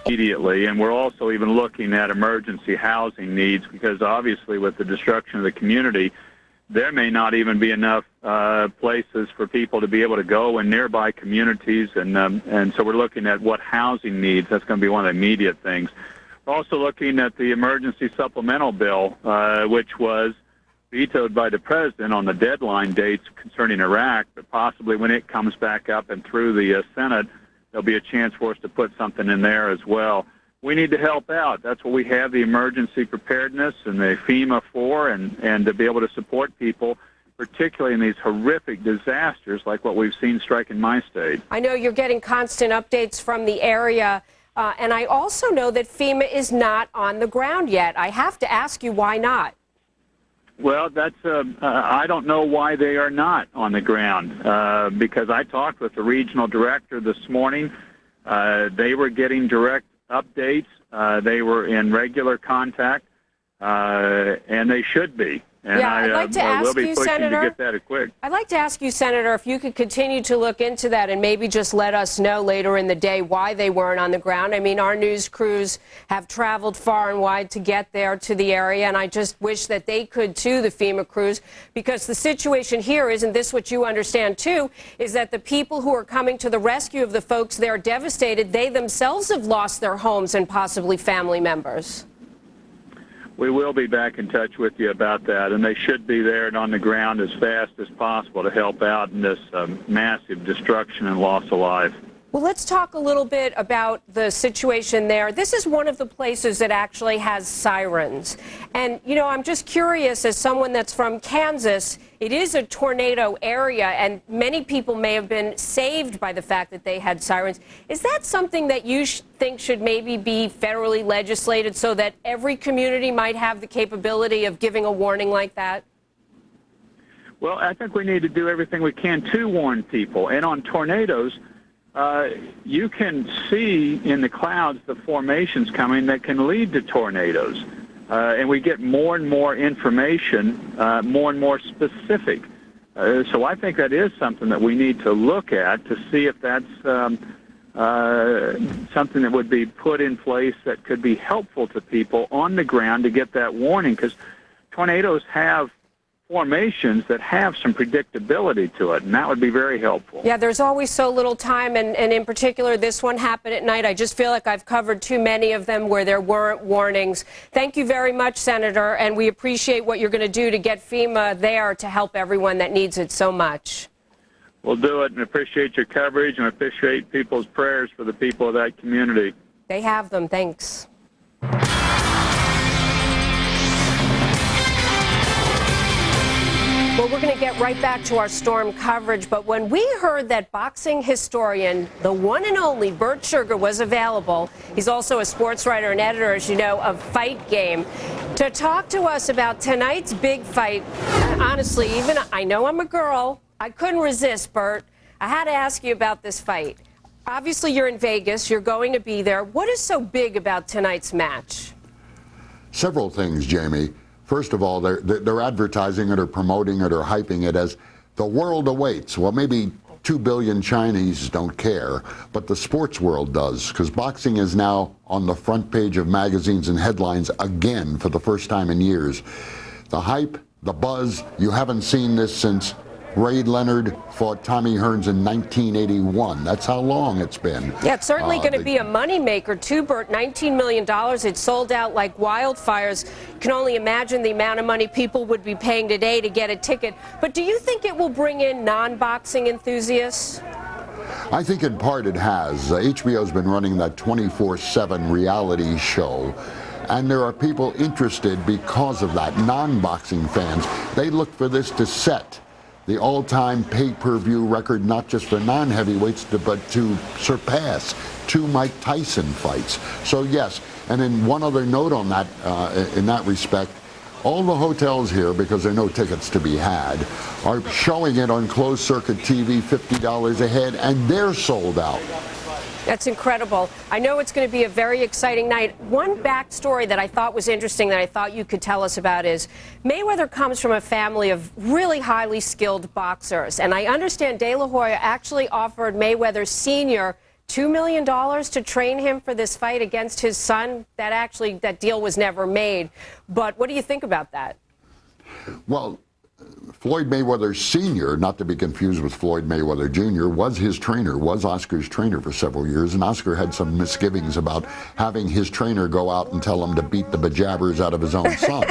immediately, and we're also even looking at emergency housing needs because obviously with the destruction of the community, there may not even be enough places for people to be able to go in nearby communities, and so we're looking at what housing needs. That's going to be one of the immediate things. We're also looking at the emergency supplemental bill, which was vetoed by the president on the deadline dates concerning Iraq, but possibly when it comes back up and through the Senate, there'll be a chance for us to put something in there as well. We need to help out. That's what we have the emergency preparedness and the FEMA for, and to be able to support people, particularly in these horrific disasters like what we've seen strike in my state. I know you're getting constant updates from the area, and I also know that FEMA is not on the ground yet. I have to ask you, why not? Well, I don't know why they are not on the ground, because I talked with the regional director this morning. They were getting direct updates. They were in regular contact, and they should be. And yeah, I'd like to ask you, Senator, to get that quick. I'd like to ask you, Senator, if you could continue to look into that and maybe just let us know later in the day why they weren't on the ground. I mean, our news crews have traveled far and wide to get there to the area, and I just wish that they could, too, the FEMA crews, because the situation here, isn't this what you understand, too, is that the people who are coming to the rescue of the folks there devastated, they themselves have lost their homes and possibly family members. We will be back in touch with you about that, and they should be there and on the ground as fast as possible to help out in this massive destruction and loss of life. Well, let's talk a little bit about the situation there. This is one of the places that actually has sirens. And, you know, I'm just curious, as someone that's from Kansas, it is a tornado area, and many people may have been saved by the fact that they had sirens. Is that something that you think should maybe be federally legislated so that every community might have the capability of giving a warning like that? Well, I think we need to do everything we can to warn people. And on tornadoes, you can see in the clouds the formations coming that can lead to tornadoes. And we get more and more information, more and more specific. So I think that is something that we need to look at to see if that's something that would be put in place that could be helpful to people on the ground to get that warning, because tornadoes have formations that have some predictability to it, and that would be very helpful. Yeah, there's always so little time, and in particular, this one happened at night. I just feel like I've covered too many of them where there weren't warnings. Thank you very much, Senator, and we appreciate what you're going to do to get FEMA there to help everyone that needs it so much. We'll do it, and appreciate your coverage, and appreciate people's prayers for the people of that community. They have them. Thanks. Well, we're going to get right back to our storm coverage, but when we heard that boxing historian, the one and only Bert Sugar, was available, he's also a sports writer and editor, as you know, of Fight Game, to talk to us about tonight's big fight. Honestly, even I know I'm a girl, I couldn't resist, Bert. I had to ask you about this fight. Obviously, you're in Vegas, you're going to be there. What is so big about tonight's match? Several things, Jamie. First of all, they're advertising it or promoting it or hyping it as the world awaits. Well, maybe 2 billion Chinese don't care, but the sports world does, because boxing is now on the front page of magazines and headlines again for the first time in years. The hype, the buzz, you haven't seen this since Ray Leonard fought Tommy Hearns in 1981. That's how long it's been. Yeah, it's certainly going to be a moneymaker, too, Bert. $19 million. It sold out like wildfires. You can only imagine the amount of money people would be paying today to get a ticket. But do you think it will bring in non-boxing enthusiasts? I think in part it has. HBO's been running that 24/7 reality show. And there are people interested because of that. Non-boxing fans, they look for this to set the all-time pay-per-view record, not just for non-heavyweights, but to surpass 2 Mike Tyson fights. So yes, and then one other note on that, in that respect, all the hotels here, because there are no tickets to be had, are showing it on closed-circuit TV, $50 a head, and they're sold out. That's incredible. I know it's going to be a very exciting night. One backstory that I thought was interesting that I thought you could tell us about is Mayweather comes from a family of really highly skilled boxers. And I understand De La Hoya actually offered Mayweather Sr. $2 million to train him for this fight against his son. That deal was never made. But what do you think about that? Well, Floyd Mayweather Sr., not to be confused with Floyd Mayweather Jr., was his trainer, was Oscar's trainer for several years, and Oscar had some misgivings about having his trainer go out and tell him to beat the bejabbers out of his own son.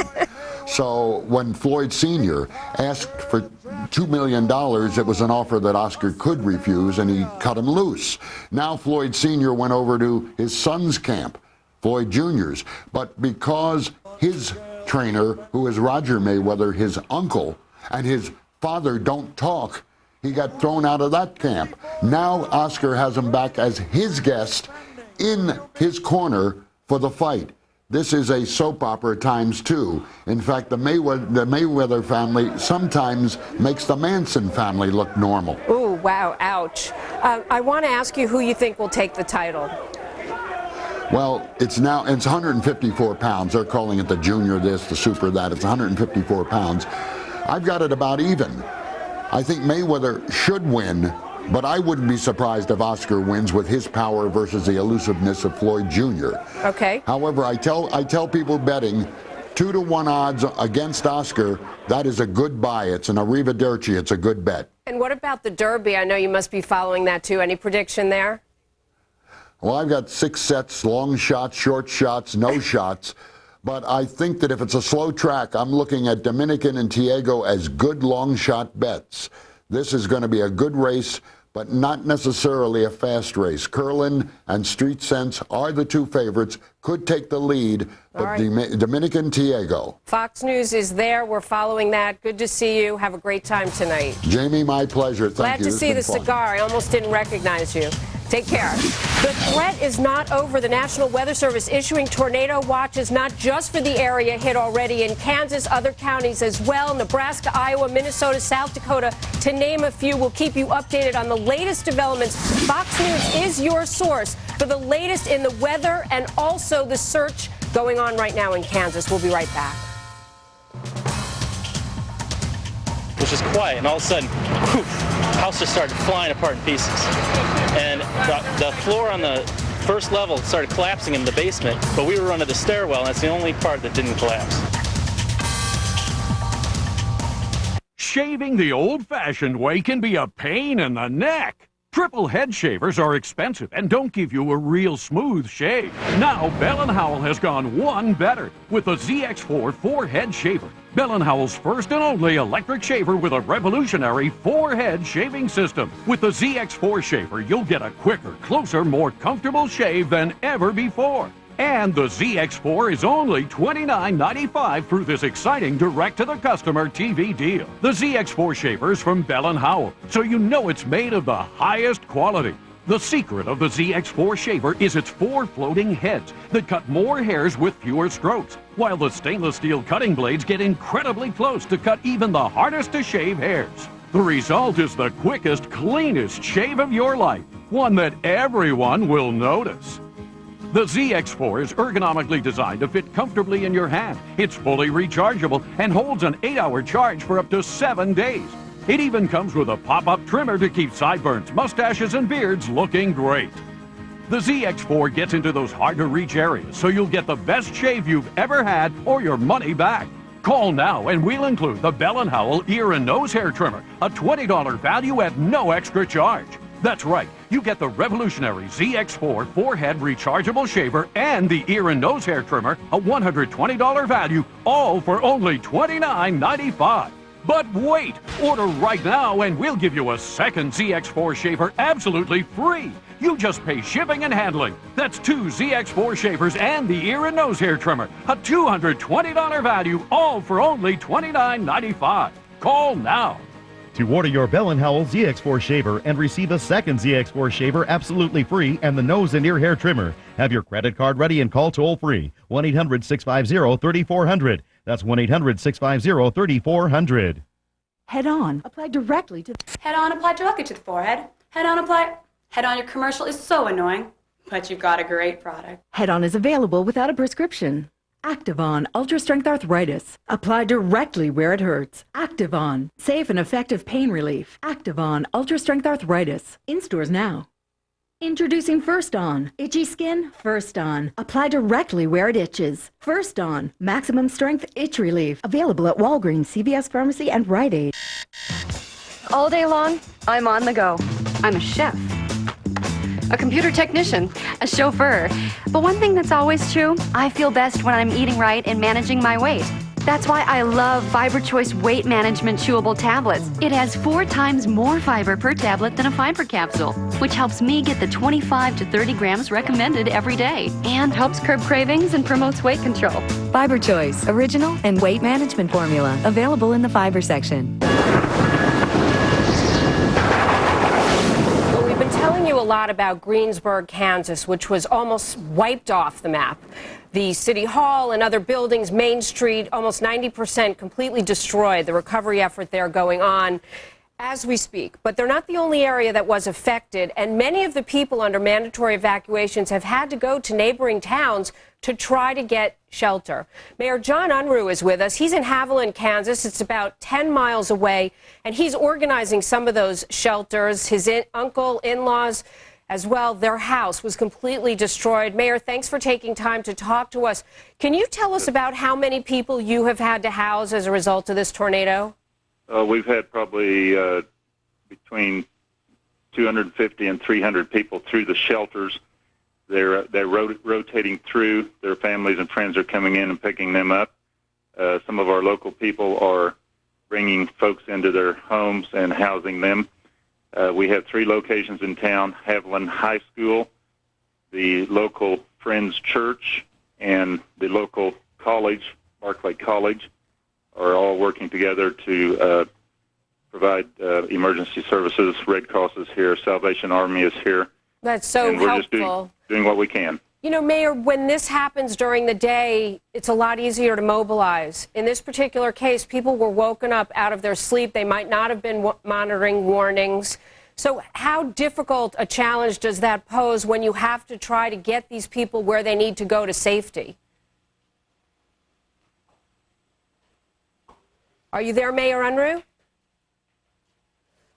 So when Floyd Sr. asked for $2 million, it was an offer that Oscar could refuse, and he cut him loose. Now Floyd Sr. went over to his son's camp, Floyd Jr.'s, but because his trainer, who is Roger Mayweather, his uncle, and his father don't talk, he got thrown out of that camp. Now Oscar has him back as his guest in his corner for the fight. This is a soap opera times two. In fact, the Mayweather family sometimes makes the Manson family look normal. Ooh, wow, ouch. I want to ask you who you think will take the title. Well, it's 154 pounds. They're calling it the junior this, the super that. It's 154 pounds. I've got it about even. I think Mayweather should win, but I wouldn't be surprised if Oscar wins with his power versus the elusiveness of Floyd Jr. Okay. However, I tell people betting 2-to-1 odds against Oscar, that is a good buy. It's an arrivederci. It's a good bet. And what about the Derby? I know you must be following that too. Any prediction there? Well, I've got 6 sets, long shots, short shots, no shots. But I think that if it's a slow track, I'm looking at Dominican and Tiago as good long shot bets. This is going to be a good race, but not necessarily a fast race. Curlin and Street Sense are the 2 favorites, could take the lead, but right. Dominican Tiago. Fox News is there. We're following that. Good to see you. Have a great time tonight. Jamie, my pleasure. Thank you. Glad to see the cigar. I almost didn't recognize you. Take care. The threat is not over. The National Weather Service issuing tornado watches not just for the area hit already in Kansas, other counties as well, Nebraska, Iowa, Minnesota, South Dakota, to name a few. We'll keep you updated on the latest developments. Fox News is your source for the latest in the weather and also the search going on right now in Kansas. We'll be right back. It was just quiet, and all of a sudden, poof, house just started flying apart in pieces. And the floor on the first level started collapsing in the basement, but we were under the stairwell, and that's the only part that didn't collapse. Shaving the old-fashioned way can be a pain in the neck. Triple head shavers are expensive and don't give you a real smooth shave. Now Bell & Howell has gone one better with the ZX4 4-head shaver. Bell & Howell's first and only electric shaver with a revolutionary 4-head shaving system. With the ZX4 shaver, you'll get a quicker, closer, more comfortable shave than ever before. And the ZX4 is only $29.95 through this exciting direct-to-the-customer TV deal. The ZX4 shaver is from Bell & Howell, so you know it's made of the highest quality. The secret of the ZX4 shaver is its 4 floating heads that cut more hairs with fewer strokes, while the stainless steel cutting blades get incredibly close to cut even the hardest to shave hairs. The result is the quickest, cleanest shave of your life, one that everyone will notice. The ZX4 is ergonomically designed to fit comfortably in your hand. It's fully rechargeable and holds an 8-hour charge for up to 7 days. It even comes with a pop-up trimmer to keep sideburns, mustaches, and beards looking great. The ZX4 gets into those hard-to-reach areas, so you'll get the best shave you've ever had or your money back. Call now and we'll include the Bell & Howell ear and nose hair trimmer, a $20 value at no extra charge. That's right, you get the revolutionary ZX4 4-head rechargeable shaver and the ear and nose hair trimmer, a $120 value, all for only $29.95. But wait, order right now and we'll give you a second ZX4 shaver absolutely free. You just pay shipping and handling. That's 2 ZX4 shavers and the ear and nose hair trimmer, a $220 value, all for only $29.95. Call now. To order your Bell & Howell ZX4 shaver and receive a second ZX4 shaver absolutely free and the nose and ear hair trimmer, have your credit card ready and call toll-free 1-800-650-3400. That's 1-800-650-3400. Head on, apply directly to Head on, apply directly to the forehead. Head on, apply. Head on, your commercial is so annoying, but you've got a great product. Head on is available without a prescription. Activon Ultra Strength Arthritis. Apply directly where it hurts. Activon. Safe and effective pain relief. Activon Ultra Strength Arthritis. In stores now. Introducing First On. Itchy skin? First On. Apply directly where it itches. First On. Maximum strength itch relief. Available at Walgreens, CVS Pharmacy, and Rite Aid. All day long, I'm on the go. I'm a chef, a computer technician, a chauffeur. But one thing that's always true, I feel best when I'm eating right and managing my weight. That's why I love Fiber Choice Weight Management Chewable Tablets. It has 4 times more fiber per tablet than a fiber capsule, which helps me get the 25 to 30 grams recommended every day and helps curb cravings and promotes weight control. Fiber Choice, original and weight management formula, available in the fiber section. Well, we've been telling you a lot about Greensburg, Kansas, which was almost wiped off the map. The City Hall and other buildings, Main Street, almost 90% completely destroyed. The recovery effort there going on as we speak. But they're not the only area that was affected, and many of the people under mandatory evacuations have had to go to neighboring towns to try to get shelter. Mayor John Unruh is with us. He's in Haviland, Kansas. It's about 10 miles away, and he's organizing some of those shelters. His uncle, in-laws, as well, their house was completely destroyed. Mayor, thanks for taking time to talk to us. Can you tell us about how many people you have had to house as a result of this tornado? We've had probably between 250 and 300 people through the shelters. They're rotating through. Their families and friends are coming in and picking them up. Some of our local people are bringing folks into their homes and housing them. We have 3 locations in town: Haviland High School, the local Friends Church, and the local college, Barclay College, are all working together to provide emergency services. Red Cross is here. Salvation Army is here. That's so and we're helpful. Just doing what we can. You know, Mayor, when this happens during the day, it's a lot easier to mobilize. In this particular case, people were woken up out of their sleep. They might not have been monitoring warnings. So how difficult a challenge does that pose when you have to try to get these people where they need to go to safety? Are you there, Mayor Unruh?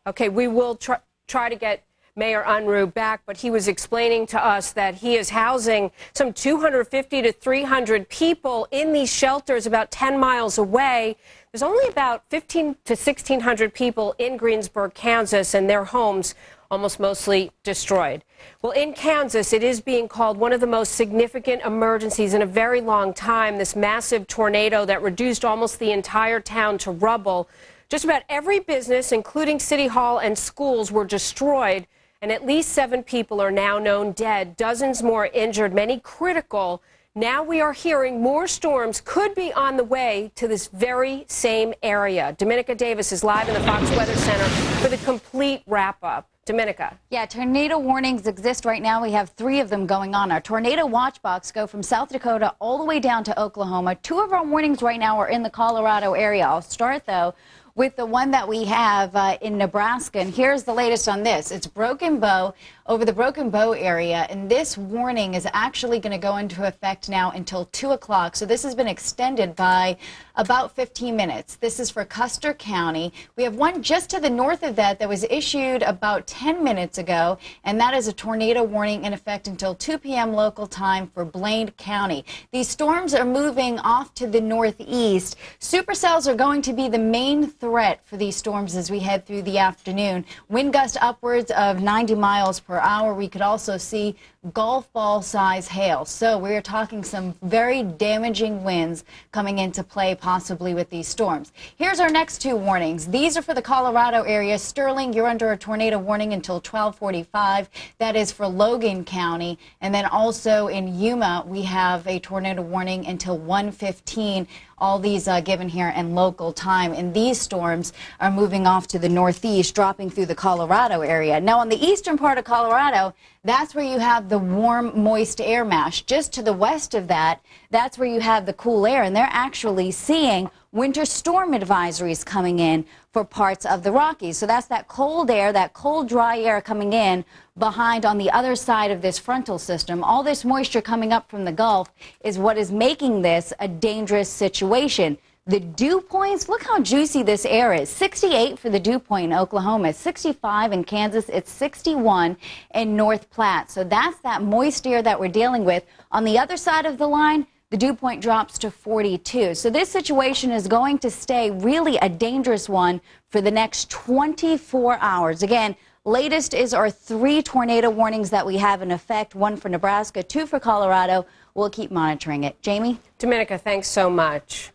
Okay, we will try to get Mayor Unruh back, but he was explaining to us that he is housing some 250 to 300 people in these shelters about 10 miles away. There's only about 15 to 1,600 people in Greensburg, Kansas, and their homes almost mostly destroyed. Well, in Kansas, it is being called one of the most significant emergencies in a very long time, this massive tornado that reduced almost the entire town to rubble. Just about every business, including City Hall and schools, were destroyed, and at least 7 people are now known dead, dozens more injured, many critical. Now we are hearing more storms could be on the way to this very same area. Dominica Davis is live in the Fox Weather Center for the complete wrap-up. Dominica. Yeah, tornado warnings exist right now. We have 3 of them going on. Our tornado watch box go from South Dakota all the way down to Oklahoma. 2 of our warnings right now are in the Colorado area. I'll start, though, with the one that we have in Nebraska. And here's the latest on this. It's Broken Bow, over the Broken Bow area. And this warning is actually going to go into effect now until 2 o'clock. So this has been extended by about 15 minutes. This is for Custer County. We have one just to the north of that was issued about 10 minutes ago. And that is a tornado warning in effect until 2 p.m. local time for Blaine County. These storms are moving off to the northeast. Supercells are going to be the main threat for these storms as we head through the afternoon. Wind gusts upwards of 90 miles per hour. We could also see golf ball size hail. So we're talking some very damaging winds coming into play possibly with these storms. Here's our next 2 warnings. These are for the Colorado area. Sterling, you're under a tornado warning until 12:45. That is for Logan County. And then also in Yuma, we have a tornado warning until 1:15. All these given here in local time. And these storms are moving off to the northeast, dropping through the Colorado area. Now, on the eastern part of Colorado, that's where you have the warm, moist air mass. Just to the west of that, that's where you have the cool air. And they're actually seeing winter storm advisories coming in for parts of the Rockies. So that's that cold air, that cold, dry air coming in behind on the other side of this frontal system. All this moisture coming up from the Gulf is what is making this a dangerous situation. The dew points, look how juicy this air is. 68 for the dew point in Oklahoma, 65 in Kansas, it's 61 in North Platte. So that's that moist air that we're dealing with. On the other side of the line, the dew point drops to 42. So this situation is going to stay really a dangerous one for the next 24 hours. Again, latest is our 3 tornado warnings that we have in effect, 1 for Nebraska, 2 for Colorado. We'll keep monitoring it. Jamie? Dominica, thanks so much.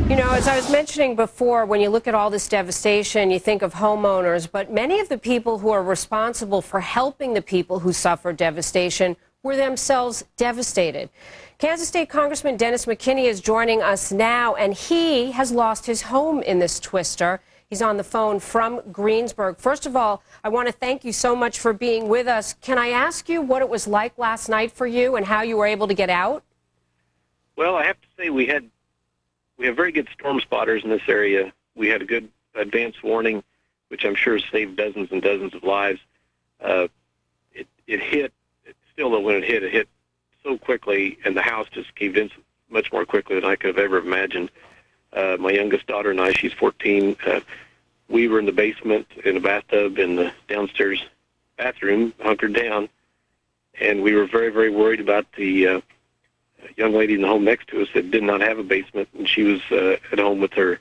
You know, as I was mentioning before, when you look at all this devastation, you think of homeowners, but many of the people who are responsible for helping the people who suffer devastation were themselves devastated. Kansas State Congressman Dennis McKinney is joining us now, and he has lost his home in this twister. He's on the phone from Greensburg. First of all, I want to thank you so much for being with us. Can I ask you what it was like last night for you and how you were able to get out? Well, I have to say we have very good storm spotters in this area. We had a good advance warning, which I'm sure saved dozens and dozens of lives. It hit, still though when it hit so quickly, and the house just caved in much more quickly than I could have ever imagined. My youngest daughter and I, she's 14, we were in the basement in a bathtub in the downstairs bathroom, hunkered down, and we were very, very worried about the young lady in the home next to us that did not have a basement, and she was at home with her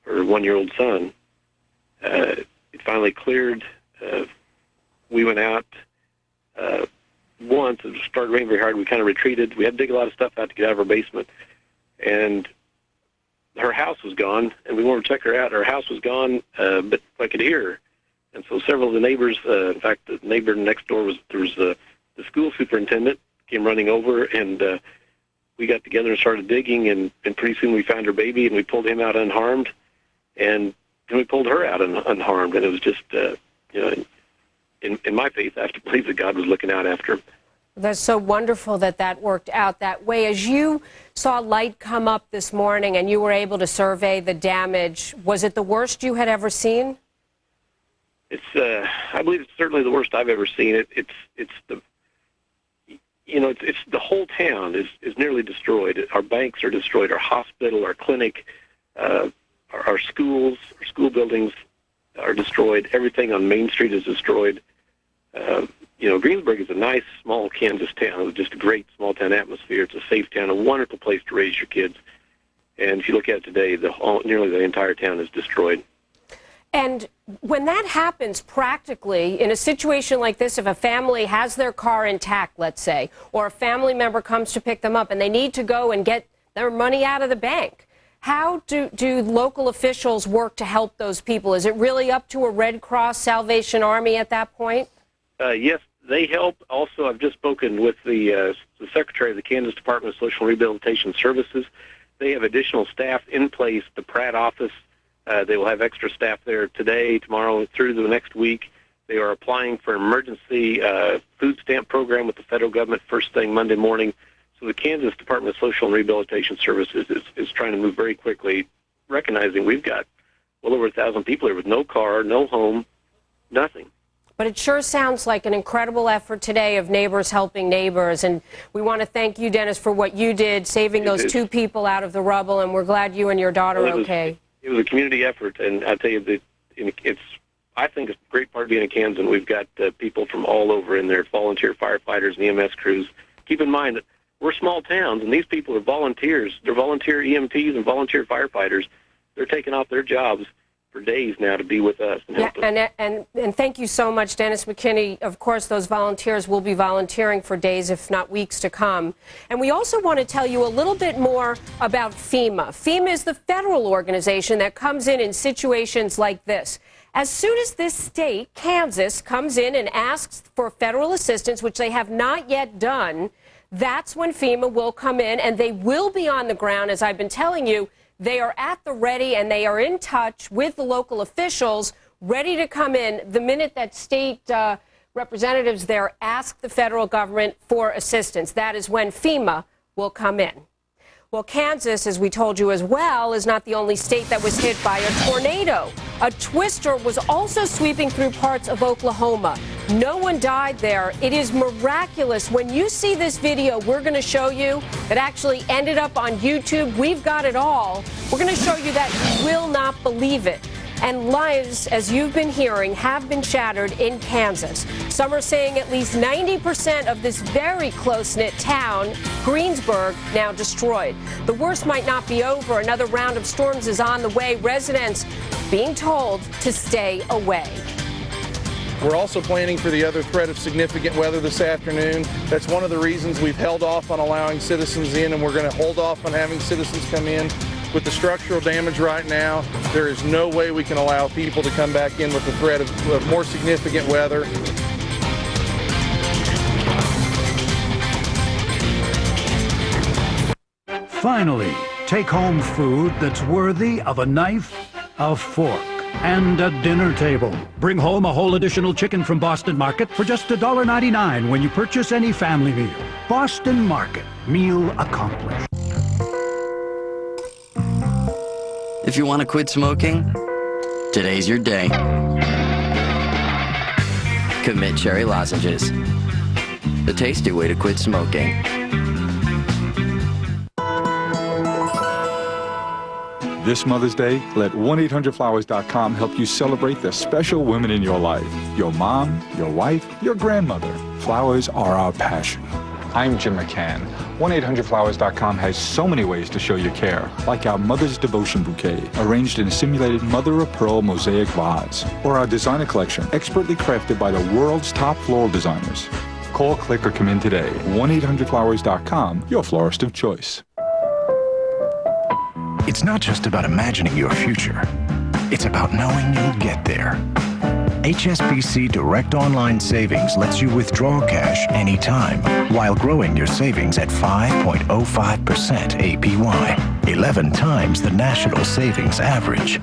1-year-old son. It finally cleared. We went out once. It started raining very hard. We kind of retreated. We had to dig a lot of stuff out to get out of our basement, and her house was gone, and we wanted to check her out. Her house was gone, but I could hear her. And so several of the neighbors, in fact, the neighbor next door was the school superintendent, came running over, and we got together and started digging, and pretty soon we found her baby, and we pulled him out unharmed, and then we pulled her out unharmed. And it was just, in my faith, I have to believe that God was looking out after him. That's so wonderful that that worked out that way. As you saw light come up this morning and you were able to survey the damage, was it the worst you had ever seen? It's, I believe it's certainly the worst I've ever seen. It's the whole town is nearly destroyed. Our banks are destroyed. Our hospital, our clinic, our schools, our school buildings are destroyed. Everything on Main Street is destroyed. Greensburg is a nice, small Kansas town with just a great small-town atmosphere. It's a safe town, a wonderful place to raise your kids. And if you look at it today, nearly the entire town is destroyed. And when that happens practically, in a situation like this, if a family has their car intact, let's say, or a family member comes to pick them up and they need to go and get their money out of the bank, how do local officials work to help those people? Is it really up to a Red Cross Salvation Army at that point? Yes, they help. Also, I've just spoken with the Secretary of the Kansas Department of Social Rehabilitation Services. They have additional staff in place. The Pratt office, they will have extra staff there today, tomorrow, through the next week. They are applying for an emergency food stamp program with the federal government first thing Monday morning. So the Kansas Department of Social and Rehabilitation Services is trying to move very quickly, recognizing we've got well over 1,000 people here with no car, no home, nothing. But it sure sounds like an incredible effort today of neighbors helping neighbors. And we want to thank you, Dennis, for what you did, saving those 2 people out of the rubble. And we're glad you and your daughter are okay. It was a community effort. And I tell you, I think it's a great part of being in Kansas. We've got people from all over in there, volunteer firefighters and EMS crews. Keep in mind that we're small towns, and these people are volunteers. They're volunteer EMTs and volunteer firefighters. They're taking off their jobs for days now to be with us and help us. And thank you so much, Dennis McKinney. Of course, those volunteers will be volunteering for days, if not weeks to come. And we also want to tell you a little bit more about FEMA. FEMA is the federal organization that comes in situations like this. As soon as this state, Kansas, comes in and asks for federal assistance, which they have not yet done, that's when FEMA will come in, and they will be on the ground, as I've been telling you. They are at the ready, and they are in touch with the local officials, ready to come in the minute that state representatives there ask the federal government for assistance. That is when FEMA will come in. Well, Kansas, as we told you as well, is not the only state that was hit by a tornado. A twister was also sweeping through parts of Oklahoma. No one died there. It is miraculous. When you see this video we're going to show you that actually ended up on YouTube, we've got it all. We're going to show you that you will not believe it. And lives, as you've been hearing, have been shattered in Kansas. Some are saying at least 90% of this very close-knit town, Greensburg, now destroyed. The worst might not be over. Another round of storms is on the way. Residents being told to stay away. We're also planning for the other threat of significant weather this afternoon. That's one of the reasons we've held off on allowing citizens in, and we're going to hold off on having citizens come in. With the structural damage right now, there is no way we can allow people to come back in with the threat of more significant weather. Finally, take home food that's worthy of a knife, a fork, and a dinner table. Bring home a whole additional chicken from Boston Market for just $1.99 when you purchase any family meal. Boston Market, meal accomplished. If you want to quit smoking, today's your day. Commit Cherry Lozenges, the tasty way to quit smoking. This Mother's Day, let 1-800-Flowers.com help you celebrate the special women in your life. Your mom, your wife, your grandmother. Flowers are our passion. I'm Jim McCann. 1-800-Flowers.com has so many ways to show your care, like our Mother's Devotion Bouquet, arranged in a simulated mother-of-pearl mosaic vase, or our designer collection, expertly crafted by the world's top floral designers. Call, click, or come in today. 1-800-Flowers.com, your florist of choice. It's not just about imagining your future. It's about knowing you'll get there. HSBC Direct Online Savings lets you withdraw cash anytime while growing your savings at 5.05% APY, 11 times the national savings average.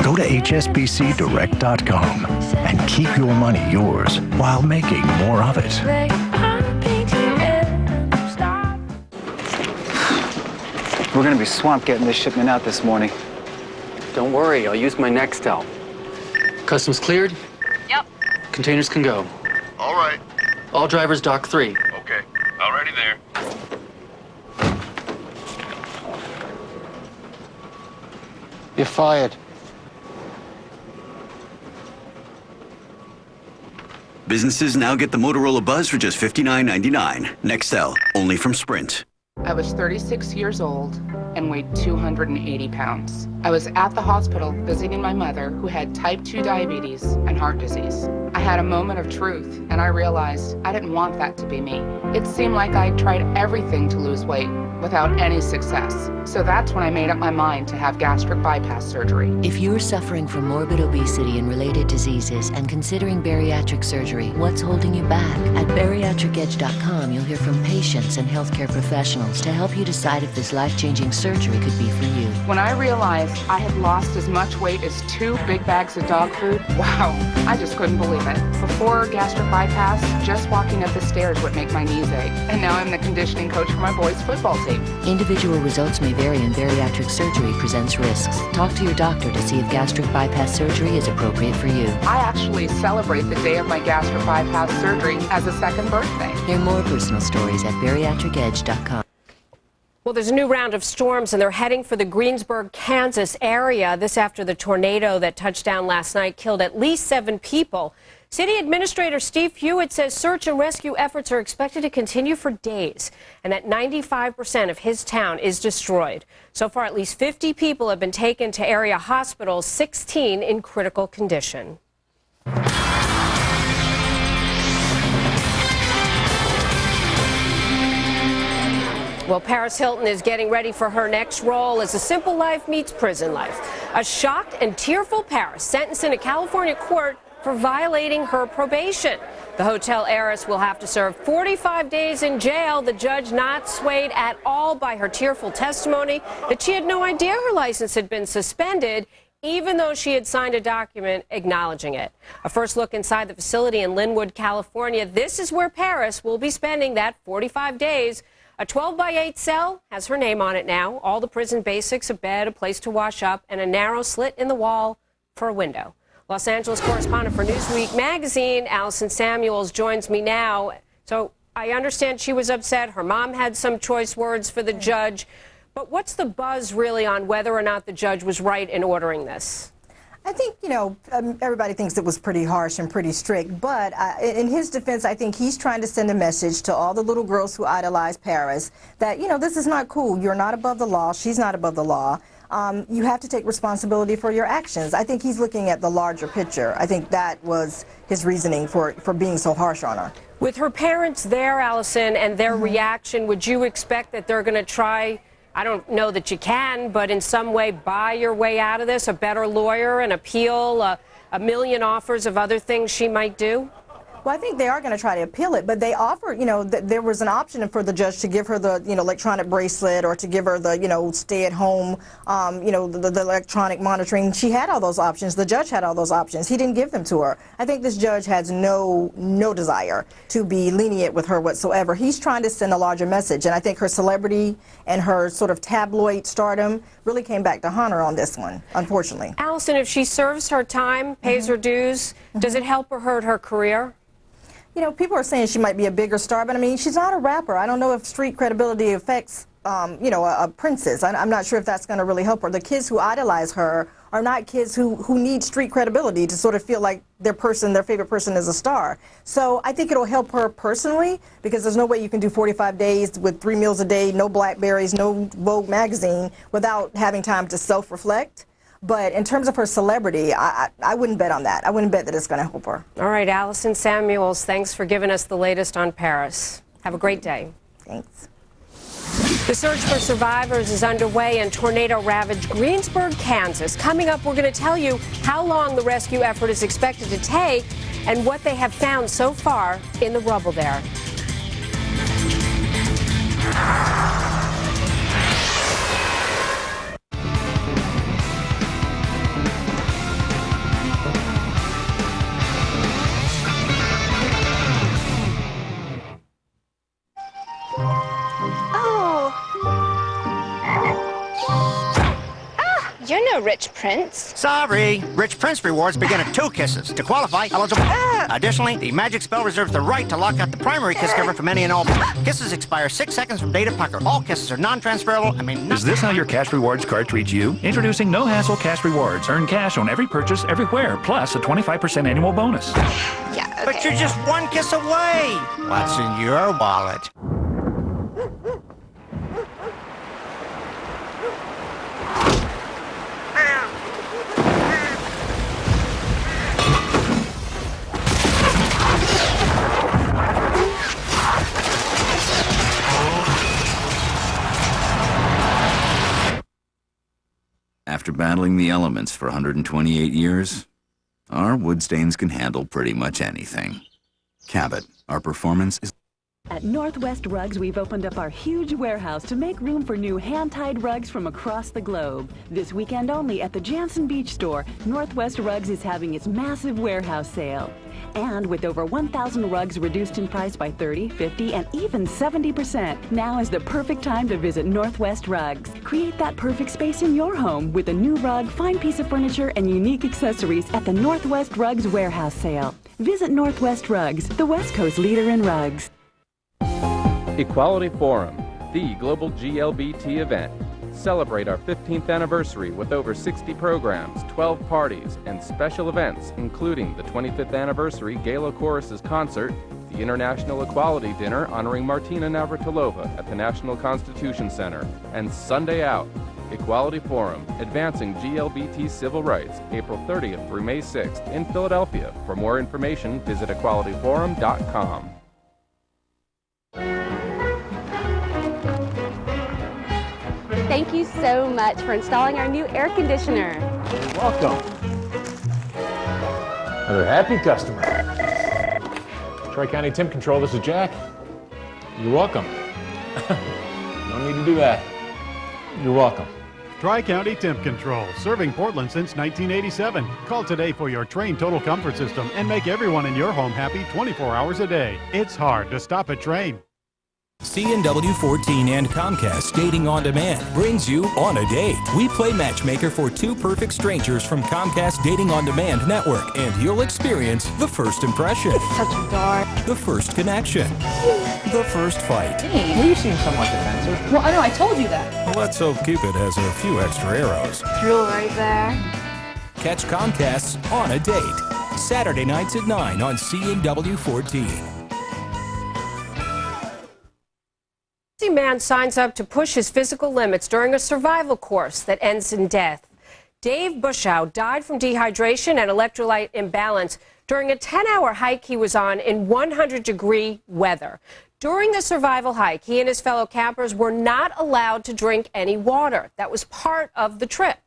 Go to hsbcdirect.com and keep your money yours while making more of it. We're going to be swamped getting this shipment out this morning. Don't worry, I'll use my Nextel. Customs cleared? Yep. Containers can go. All right. All drivers dock 3. Okay. Already there. You're fired. Businesses now get the Motorola Buzz for just $59.99. Nextel, only from Sprint. I was 36 years old and weighed 280 pounds. I was at the hospital visiting my mother, who had type 2 diabetes and heart disease. I had a moment of truth, and I realized I didn't want that to be me. It seemed like I tried everything to lose weight without any success. So that's when I made up my mind to have gastric bypass surgery. If you're suffering from morbid obesity and related diseases and considering bariatric surgery, what's holding you back? At bariatricedge.com, you'll hear from patients and healthcare professionals to help you decide if this life-changing surgery could be for you. When I realized I had lost as much weight as 2 big bags of dog food, wow, I just couldn't believe it. Before gastric bypass, just walking up the stairs would make my knees ache. And now I'm the conditioning coach for my boys' football team. Individual results may vary and bariatric surgery presents risks. Talk to your doctor to see if gastric bypass surgery is appropriate for you. I actually celebrate the day of my gastric bypass surgery as a second birthday. Hear more personal stories at bariatricedge.com. Well, there's a new round of storms, and they're heading for the Greensburg, Kansas area. This after the tornado that touched down last night killed at least 7 people. City Administrator Steve Hewitt says search and rescue efforts are expected to continue for days, and that 95% of his town is destroyed. So far, at least 50 people have been taken to area hospitals, 16 in critical condition. Well, Paris Hilton is getting ready for her next role as A Simple Life meets prison life. A shocked and tearful Paris sentenced in a California court for violating her probation. The hotel heiress will have to serve 45 days in jail. The judge not swayed at all by her tearful testimony that she had no idea her license had been suspended, even though she had signed a document acknowledging it. A first look inside the facility in Linwood, California. This is where Paris will be spending that 45 days. A 12-by-8 cell has her name on it now. All the prison basics, a bed, a place to wash up, and a narrow slit in the wall for a window. Los Angeles correspondent for Newsweek magazine, Allison Samuels, joins me now. So I understand she was upset. Her mom had some choice words for the judge. But what's the buzz really on whether or not the judge was right in ordering this? I think, everybody thinks it was pretty harsh and pretty strict, but in his defense, I think he's trying to send a message to all the little girls who idolize Paris that, this is not cool. You're not above the law. She's not above the law. You have to take responsibility for your actions. I think he's looking at the larger picture. I think that was his reasoning for being so harsh on her. With her parents there, Allison, and their reaction, would you expect that they're going to try, I don't know that you can, but in some way buy your way out of this, a better lawyer, an appeal, a million offers of other things she might do? Well, I think they are going to try to appeal it, but they offered, there was an option for the judge to give her the, electronic bracelet or to give her the, stay-at-home, the electronic monitoring. She had all those options. The judge had all those options. He didn't give them to her. I think this judge has no desire to be lenient with her whatsoever. He's trying to send a larger message, and I think her celebrity and her sort of tabloid stardom really came back to haunt her on this one, unfortunately. Allison, if she serves her time, pays her dues, does it help or hurt her career? People are saying she might be a bigger star, but I mean, she's not a rapper. I don't know if street credibility affects, a princess. I'm not sure if that's going to really help her. The kids who idolize her are not kids who need street credibility to sort of feel like their favorite person is a star. So I think it'll help her personally, because there's no way you can do 45 days with 3 meals a day, no Blackberries, no Vogue magazine, without having time to self-reflect. But in terms of her celebrity, I wouldn't bet on that. I wouldn't bet that it's going to help her. All right, Allison Samuels, thanks for giving us the latest on Paris. Have a great day. Thanks. The search for survivors is underway in tornado-ravaged Greensburg, Kansas. Coming up, we're going to tell you how long the rescue effort is expected to take and what they have found so far in the rubble there. You're no rich prince. Sorry. Rich Prince rewards begin at 2 kisses. To qualify, eligible. Additionally, the magic spell reserves the right to lock out the primary kiss giver from any and all. Kisses expire 6 seconds from date of pucker. All kisses are non-transferable. Is this how your cash rewards card treats you? Introducing No Hassle Cash Rewards. Earn cash on every purchase everywhere, plus a 25% annual bonus. Yeah, okay. But you're just 1 kiss away. What's in your wallet? After battling the elements for 128 years, our wood stains can handle pretty much anything. Cabot, our performance is... At Northwest Rugs, we've opened up our huge warehouse to make room for new hand-tied rugs from across the globe. This weekend only at the Jansen Beach store, Northwest Rugs is having its massive warehouse sale. And with over 1,000 rugs reduced in price by 30, 50, and even 70%, now is the perfect time to visit Northwest Rugs. Create that perfect space in your home with a new rug, fine piece of furniture, and unique accessories at the Northwest Rugs warehouse sale. Visit Northwest Rugs, the West Coast leader in rugs. Equality Forum, the global GLBT event. Celebrate our 15th anniversary with over 60 programs, 12 parties, and special events, including the 25th anniversary Gala Chorus's concert, the International Equality Dinner honoring Martina Navratilova at the National Constitution Center, and Sunday Out. Equality Forum, advancing GLBT civil rights, April 30th through May 6th in Philadelphia. For more information, visit equalityforum.com. Thank you so much for installing our new air conditioner. You're welcome. Another happy customer. Tri-County Temp Control, this is Jack. You're welcome. No need to do that. You're welcome. Tri-County Temp Control, serving Portland since 1987. Call today for your Train Total Comfort System and make everyone in your home happy 24 hours a day. It's hard to stop a train. CNW 14 and Comcast Dating on Demand brings you On a Date. We play matchmaker for two perfect strangers from Comcast Dating on Demand network, and you'll experience the first impression, Such a dork. the first connection, the first fight. Well, you seem somewhat defensive. Well, I know, I told you that. Let's hope Cupid has a few extra arrows. Drill right there. Catch Comcast's On a Date, Saturday nights at 9 on CNW 14. Man signs up to push his physical limits during a survival course that ends in death. Dave Buschow died from dehydration and electrolyte imbalance during a 10-hour hike he was on in 100-degree weather. During the survival hike, he and his fellow campers were not allowed to drink any water. That was part of the trip.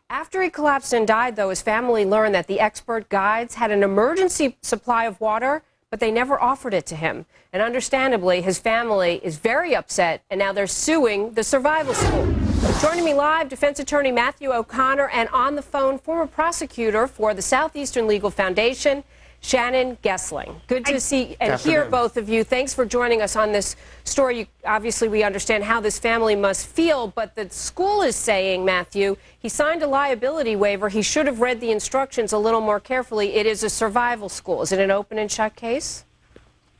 After he collapsed and died, though, his family learned that the expert guides had an emergency supply of water, but they never offered it to him. And understandably, his family is very upset, and now they're suing the survival school. Joining me live, defense attorney Matthew O'Connor, and on the phone, former prosecutor for the Southeastern Legal Foundation, Shannon Gessling. Good to see and hear both of you. Thanks for joining us on this story. Obviously, we understand how this family must feel, but the school is saying, Matthew, he signed a liability waiver. He should have read the instructions a little more carefully. It is a survival school. Is it an open and shut case?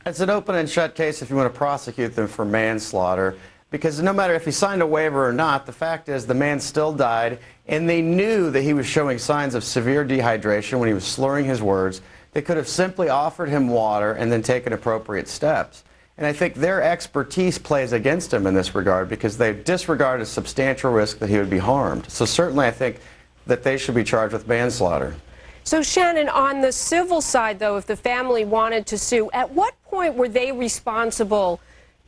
It's an open and shut case if you want to prosecute them for manslaughter, because no matter if he signed a waiver or not, the fact is the man still died, and they knew that he was showing signs of severe dehydration when he was slurring his words. They could have simply offered him water and then taken appropriate steps. And I think their expertise plays against him in this regard because they've disregarded a substantial risk that he would be harmed. So certainly I think that they should be charged with manslaughter. So Shannon, on the civil side, though, if the family wanted to sue, at what point were they responsible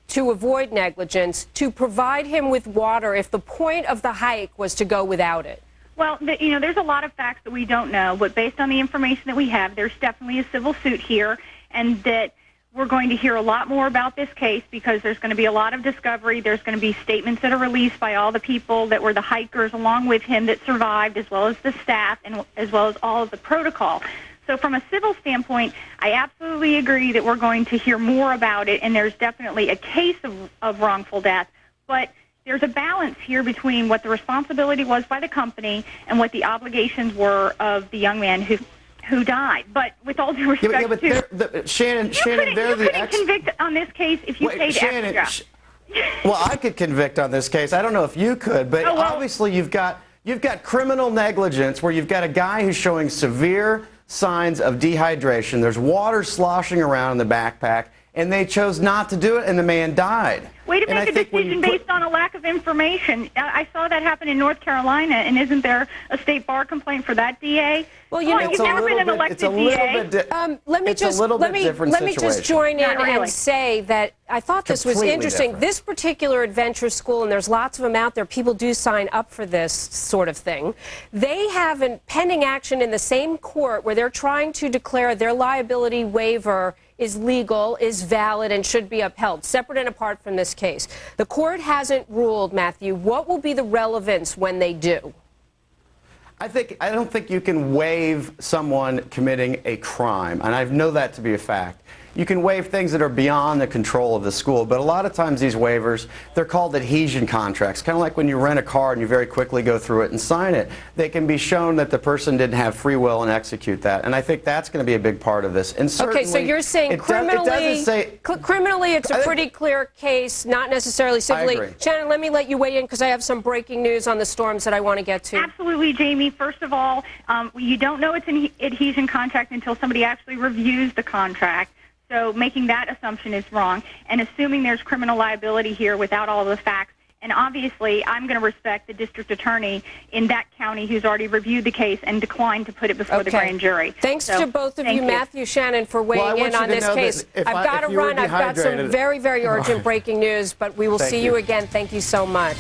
to avoid negligence, to provide him with water if the point of the hike was to go without it? Well, there's a lot of facts that we don't know, but based on the information that we have, there's definitely a civil suit here, and that we're going to hear a lot more about this case because there's going to be a lot of discovery. There's going to be statements that are released by all the people that were the hikers along with him that survived, as well as the staff, and as well as all of the protocol. So from a civil standpoint, I absolutely agree that we're going to hear more about it, and there's definitely a case of wrongful death, but there's a balance here between what the responsibility was by the company and what the obligations were of the young man who died. But with all due respect Shannon, they're the couldn't convict on this case if you paid extra. Well, I could convict on this case. I don't know if you could, but obviously you've got criminal negligence where you've got a guy who's showing severe signs of dehydration. There's water sloshing around in the backpack, and they chose not to do it, and the man died. Way to make a decision based on a lack of information. I saw that happen in North Carolina, and isn't there a state bar complaint for that DA? Well, you know, you've never been an elected DA. Let me just join in and say that I thought this was interesting. This particular adventure school, and there's lots of them out there, people do sign up for this sort of thing. They have a pending action in the same court where they're trying to declare their liability waiver is legal, is valid, and should be upheld, separate and apart from this case. The court hasn't ruled, Matthew. What will be the relevance when they do? I don't think you can waive someone committing a crime, and I know that to be a fact. You can waive things that are beyond the control of the school, but a lot of times these waivers, they're called adhesion contracts, kind of like when you rent a car and you very quickly go through it and sign it. They can be shown that the person didn't have free will and execute that, and I think that's going to be a big part of this. And okay, so you're saying criminally, criminally it's a pretty clear case, not necessarily civilly. Shannon, let me let you weigh in because I have some breaking news on the storms that I want to get to. Absolutely, Jamie. First of all, you don't know it's an adhesion contract until somebody actually reviews the contract. So making that assumption is wrong, and assuming there's criminal liability here without all of the facts. And obviously, I'm going to respect the district attorney in that county who's already reviewed the case and declined to put it before the grand jury. Thanks to both of you, Matthew, Shannon, for weighing in on this case. I've got to run. I've got some very, very urgent breaking news, but we will see you again. Thank you so much.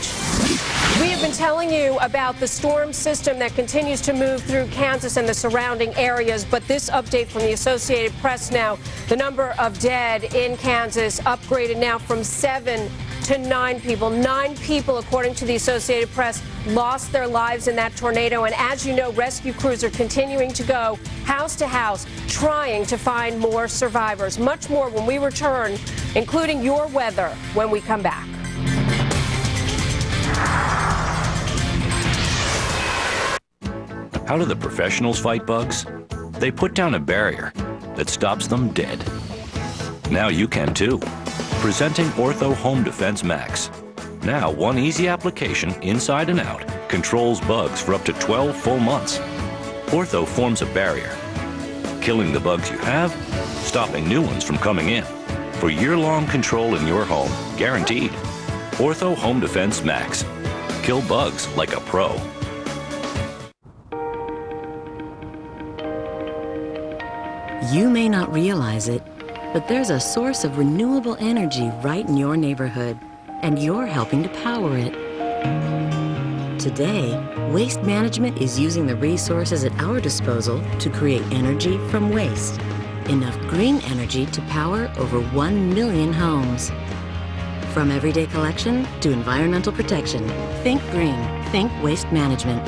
We have been telling you about the storm system that continues to move through Kansas and the surrounding areas, but this update from the Associated Press now, the number of dead in Kansas upgraded now from 7 to 9 people. 9 people, according to the Associated Press, lost their lives in that tornado. And as you know, rescue crews are continuing to go house to house, trying to find more survivors. Much more when we return including your weather when we come back. How do the professionals fight bugs? They put down a barrier that stops them dead. Now you can too. Presenting Ortho Home Defense Max. Now one easy application inside and out controls bugs for up to 12 full months. Ortho forms a barrier, killing the bugs you have, stopping new ones from coming in. For year-long control in your home, guaranteed. Ortho Home Defense Max. Kill bugs like a pro. You may not realize it, but there's a source of renewable energy right in your neighborhood, and you're helping to power it. Today, Waste Management is using the resources at our disposal to create energy from waste. Enough green energy to power over 1 million homes. From everyday collection to environmental protection, think green, think Waste Management.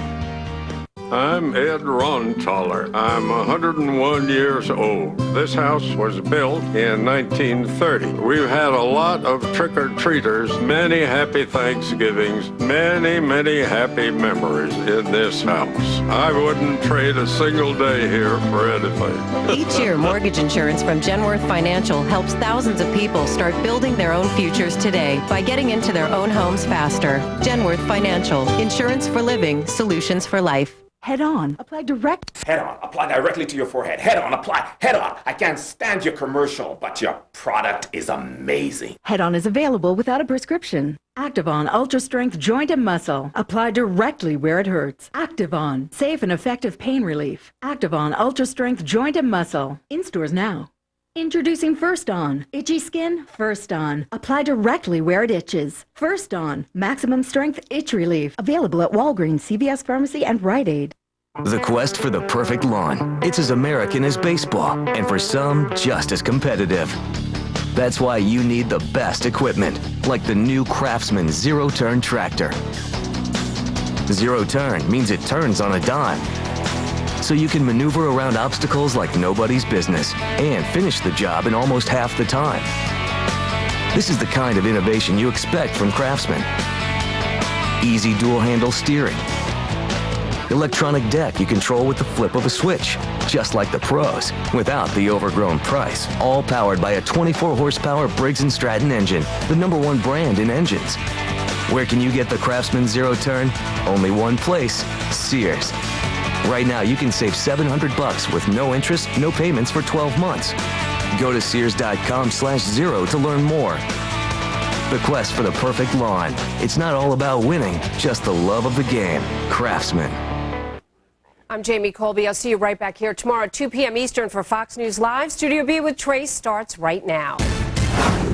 I'm Ed Rontaler. I'm 101 years old. This house was built in 1930. We've had a lot of trick-or-treaters, many happy Thanksgivings, many happy memories in this house. I wouldn't trade a single day here for anything. Each year, mortgage insurance from Genworth Financial helps thousands of people start building their own futures today by getting into their own homes faster. Genworth Financial. Insurance for living. Solutions for life. Head on. Apply direct. Head on. Apply directly to your forehead. Head on. Apply. Head on. I can't stand your commercial, but your product is amazing. Head on is available without a prescription. Activon Ultra Strength Joint and Muscle. Apply directly where it hurts. Activon. Safe and effective pain relief. Activon Ultra Strength Joint and Muscle. In stores now. Introducing First On. Itchy skin? First On. Apply directly where it itches. First On. Maximum strength itch relief. Available at Walgreens, CVS Pharmacy, and Rite Aid. The quest for the perfect lawn. It's as American as baseball, and for some, just as competitive. That's why you need the best equipment, like the new Craftsman Zero Turn Tractor. Zero Turn means it turns on a dime, so you can maneuver around obstacles like nobody's business and finish the job in almost half the time. This is the kind of innovation you expect from Craftsman. Easy dual-handle steering. Electronic deck you control with the flip of a switch, just like the pros, without the overgrown price. All powered by a 24-horsepower Briggs & Stratton engine, the #1 brand in engines. Where can you get the Craftsman Zero Turn? Only one place, Sears. Right now, you can save $700 with no interest, no payments for 12 months. Go to Sears.com/0 to learn more. The quest for the perfect lawn. It's not all about winning, just the love of the game. Craftsman. I'm Jamie Colby. I'll see you right back here tomorrow at 2 p.m. Eastern for Fox News Live. Studio B with Trace starts right now.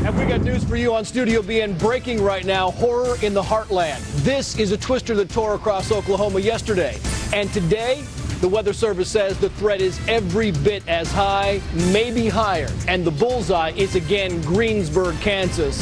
And we got news for you on Studio B and breaking right now, horror in the heartland. This is a twister that tore across Oklahoma yesterday. And today, the Weather Service says the threat is every bit as high, maybe higher. And the bullseye is again Greensburg, Kansas.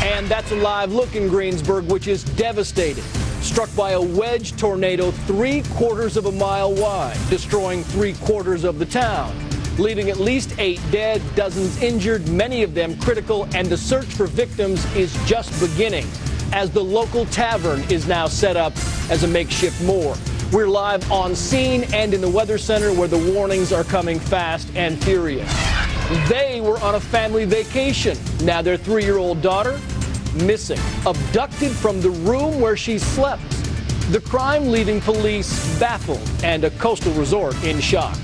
And that's a live look in Greensburg, which is devastated. Struck by a wedge tornado 3/4 of a mile wide, destroying 3/4 of the town, leaving at least 8 dead, dozens injured, many of them critical, and the search for victims is just beginning as the local tavern is now set up as a makeshift morgue. We're live on scene and in the Weather Center where the warnings are coming fast and furious. They were on a family vacation. Now their 3-year-old daughter missing, abducted from the room where she slept. The crime leaving police baffled and a coastal resort in shock.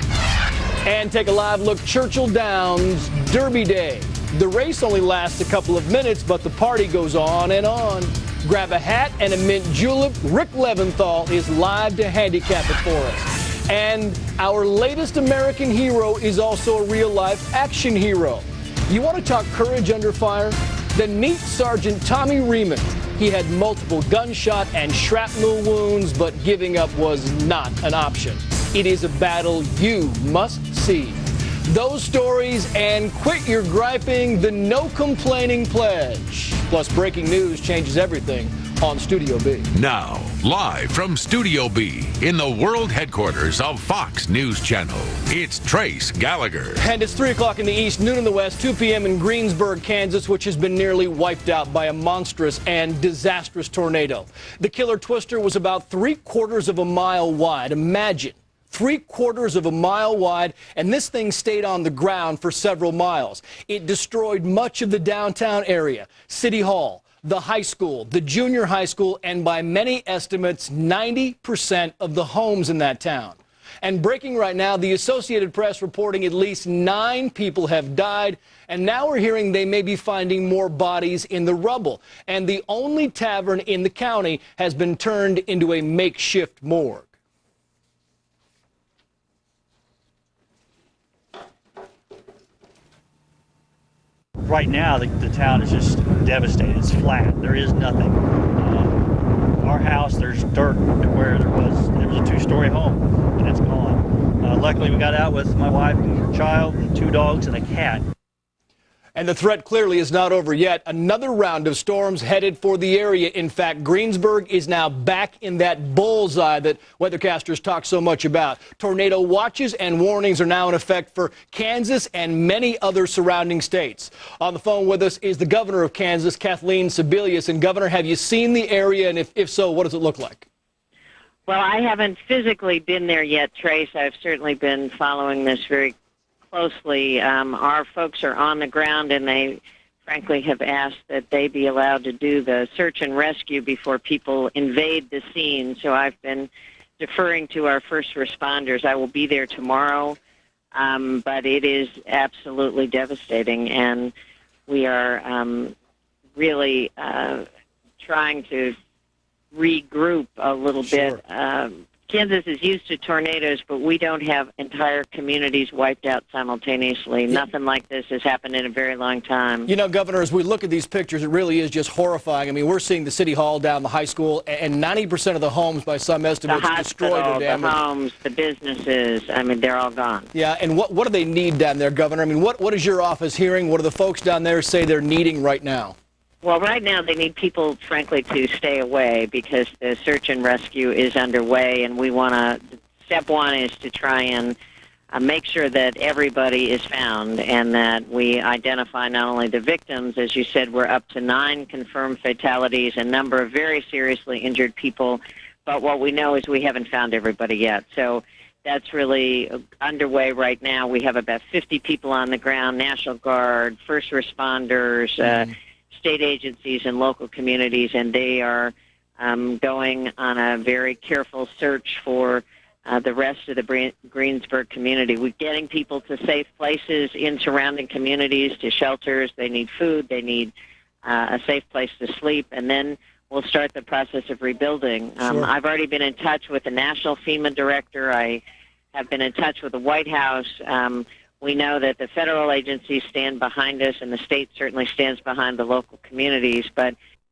And take a live look, Churchill Downs Derby Day. The race only lasts a couple of minutes, but the party goes on and on. Grab a hat and a mint julep. Rick Leventhal is live to handicap it for us. And our latest American hero is also a real-life action hero. You want to talk courage under fire? Then meet Sergeant Tommy Riemann. He had multiple gunshot and shrapnel wounds, but giving up was not an option. It is a battle you must see. Those stories and quit your griping, the no complaining pledge. Plus, breaking news changes everything on Studio B. Now, live from Studio B in the world headquarters of Fox News Channel, it's Trace Gallagher. And it's 3 o'clock in the east, noon in the west, 2 p.m. in Greensburg, Kansas, which has been nearly wiped out by a monstrous and disastrous tornado. The killer twister was about 3/4 of a mile wide. Imagine. 3/4 of a mile wide, and this thing stayed on the ground for several miles. It destroyed much of the downtown area, City Hall, the high school, the junior high school, and by many estimates, 90% of the homes in that town. And breaking right now, the Associated Press reporting at least 9 people have died, and now we're hearing they may be finding more bodies in the rubble. And the only tavern in the county has been turned into a makeshift morgue. Right now, the town is just devastated. It's flat. There is nothing. Our house, there's dirt where there was a 2-story home, and it's gone. Luckily, we got out with my wife and child and 2 dogs and a cat. And the threat clearly is not over yet. Another round of storms headed for the area. In fact, Greensburg is now back in that bullseye that weathercasters talk so much about. Tornado watches and warnings are now in effect for Kansas and many other surrounding states. On the phone with us is the governor of Kansas, Kathleen Sebelius. And Governor, have you seen the area? And if so, what does it look like? Well, I haven't physically been there yet, Trace. I've certainly been following this very closely. Our folks are on the ground, and they frankly have asked that they be allowed to do the search and rescue before people invade the scene. So I've been deferring to our first responders. I will be there tomorrow, but it is absolutely devastating, and we are really trying to regroup a little bit. Kansas is used to tornadoes, but we don't have entire communities wiped out simultaneously. Nothing like this has happened in a very long time. You know, Governor, as we look at these pictures, it really is just horrifying. I mean, we're seeing the City Hall down, the high school, and 90% of the homes, by some estimates, are destroyed or damaged. The homes, the businesses, I mean, they're all gone. Yeah, and what do they need down there, Governor? I mean, what is your office hearing? What do the folks down there say they're needing right now? Well, right now they need people, frankly, to stay away because the search and rescue is underway, and we want to, step one is to try and make sure that everybody is found and that we identify not only the victims, as you said, we're up to 9 confirmed fatalities, a number of very seriously injured people, but what we know is we haven't found everybody yet. So that's really underway right now. We have about 50 people on the ground, National Guard, first responders, state agencies and local communities, and they are going on a very careful search for the rest of the Greensburg community. We're getting people to safe places in surrounding communities, to shelters. They need food. They need a safe place to sleep, and then we'll start the process of rebuilding. Sure. I've already been in touch with the National FEMA Director. I have been in touch with the White House. We know that the federal agencies stand behind us, and the state certainly stands behind the local communities. But